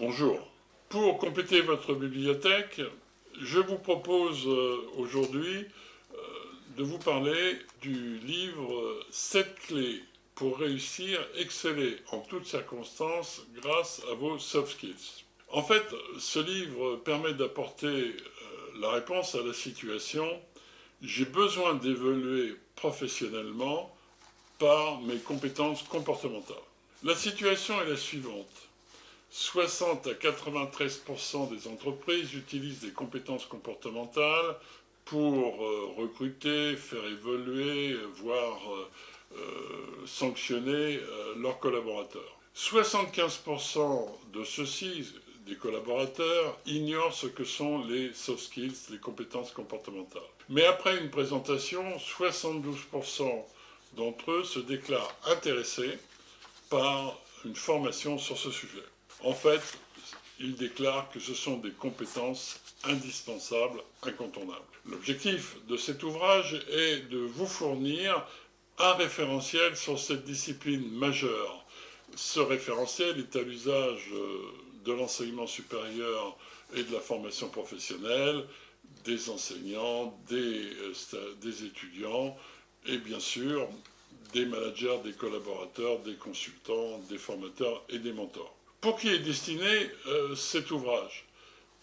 Bonjour. Pour compléter votre bibliothèque, je vous propose aujourd'hui de vous parler du livre 7 clés pour réussir, exceller en toutes circonstances grâce à vos soft skills. En fait, ce livre permet d'apporter la réponse à la situation « J'ai besoin d'évoluer professionnellement par mes compétences comportementales ». La situation est la suivante. 60 à 93% des entreprises utilisent des compétences comportementales pour recruter, faire évoluer, voire sanctionner leurs collaborateurs. 75% de ceux-ci, des collaborateurs, ignorent ce que sont les soft skills, les compétences comportementales. Mais après une présentation, 72% d'entre eux se déclarent intéressés par une formation sur ce sujet. En fait, il déclare que ce sont des compétences indispensables, incontournables. L'objectif de cet ouvrage est de vous fournir un référentiel sur cette discipline majeure. Ce référentiel est à l'usage de l'enseignement supérieur et de la formation professionnelle, des enseignants, des étudiants et bien sûr des managers, des collaborateurs, des consultants, des formateurs et des mentors. Pour qui est destiné cet ouvrage ?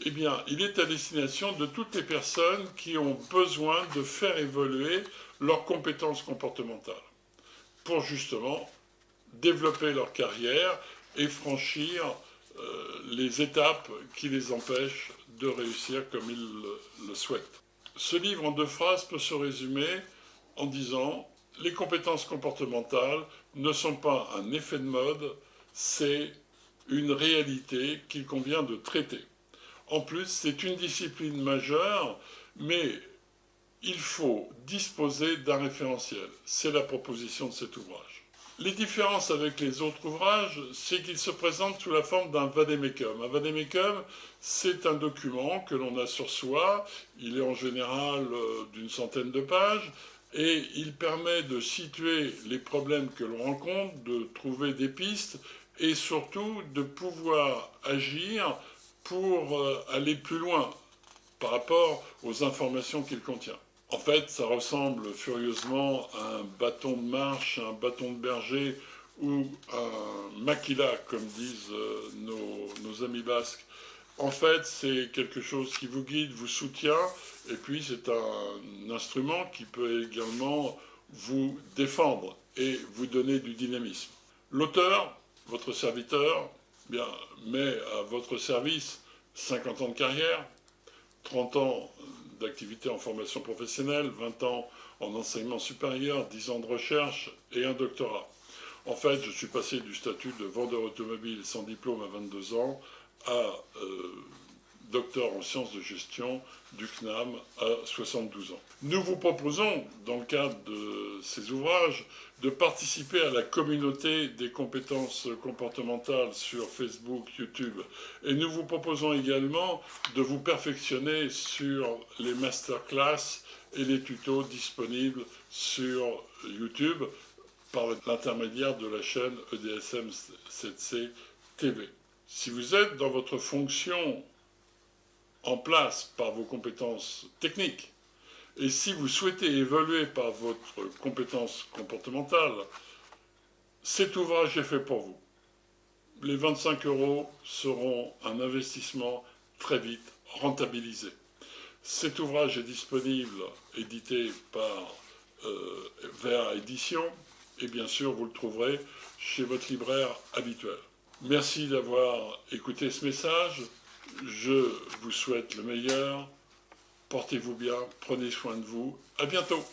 Eh bien, il est à destination de toutes les personnes qui ont besoin de faire évoluer leurs compétences comportementales pour justement développer leur carrière et franchir les étapes qui les empêchent de réussir comme ils le souhaitent. Ce livre en 2 phrases peut se résumer en disant « Les compétences comportementales ne sont pas un effet de mode, c'est une réalité qu'il convient de traiter. En plus, c'est une discipline majeure, mais il faut disposer d'un référentiel. C'est la proposition de cet ouvrage. Les différences avec les autres ouvrages, c'est qu'il se présente sous la forme d'un vade-mecum. Un vade-mecum, c'est un document que l'on a sur soi. Il est en général d'une centaine de pages. Et il permet de situer les problèmes que l'on rencontre, de trouver des pistes et surtout de pouvoir agir pour aller plus loin par rapport aux informations qu'il contient. En fait, ça ressemble furieusement à un bâton de marche, un bâton de berger ou un maquila, comme disent nos amis basques. En fait, c'est quelque chose qui vous guide, vous soutient, et puis c'est un instrument qui peut également vous défendre et vous donner du dynamisme. L'auteur, votre serviteur, bien, met à votre service 50 ans de carrière, 30 ans d'activité en formation professionnelle, 20 ans en enseignement supérieur, 10 ans de recherche et un doctorat. En fait, je suis passé du statut de vendeur automobile sans diplôme à 22 ans à docteur en sciences de gestion du CNAM à 72 ans. Nous vous proposons, dans le cadre de ces ouvrages, de participer à la communauté des compétences comportementales sur Facebook, YouTube. Et nous vous proposons également de vous perfectionner sur les masterclass et les tutos disponibles sur YouTube par l'intermédiaire de la chaîne EDSM 7C TV. Si vous êtes dans votre fonction en place par vos compétences techniques, et si vous souhaitez évoluer par votre compétence comportementale, cet ouvrage est fait pour vous. Les 25 € seront un investissement très vite rentabilisé. Cet ouvrage est disponible, édité par VA Édition, et bien sûr vous le trouverez chez votre libraire habituel. Merci d'avoir écouté ce message. Je vous souhaite le meilleur. Portez-vous bien, prenez soin de vous. À bientôt.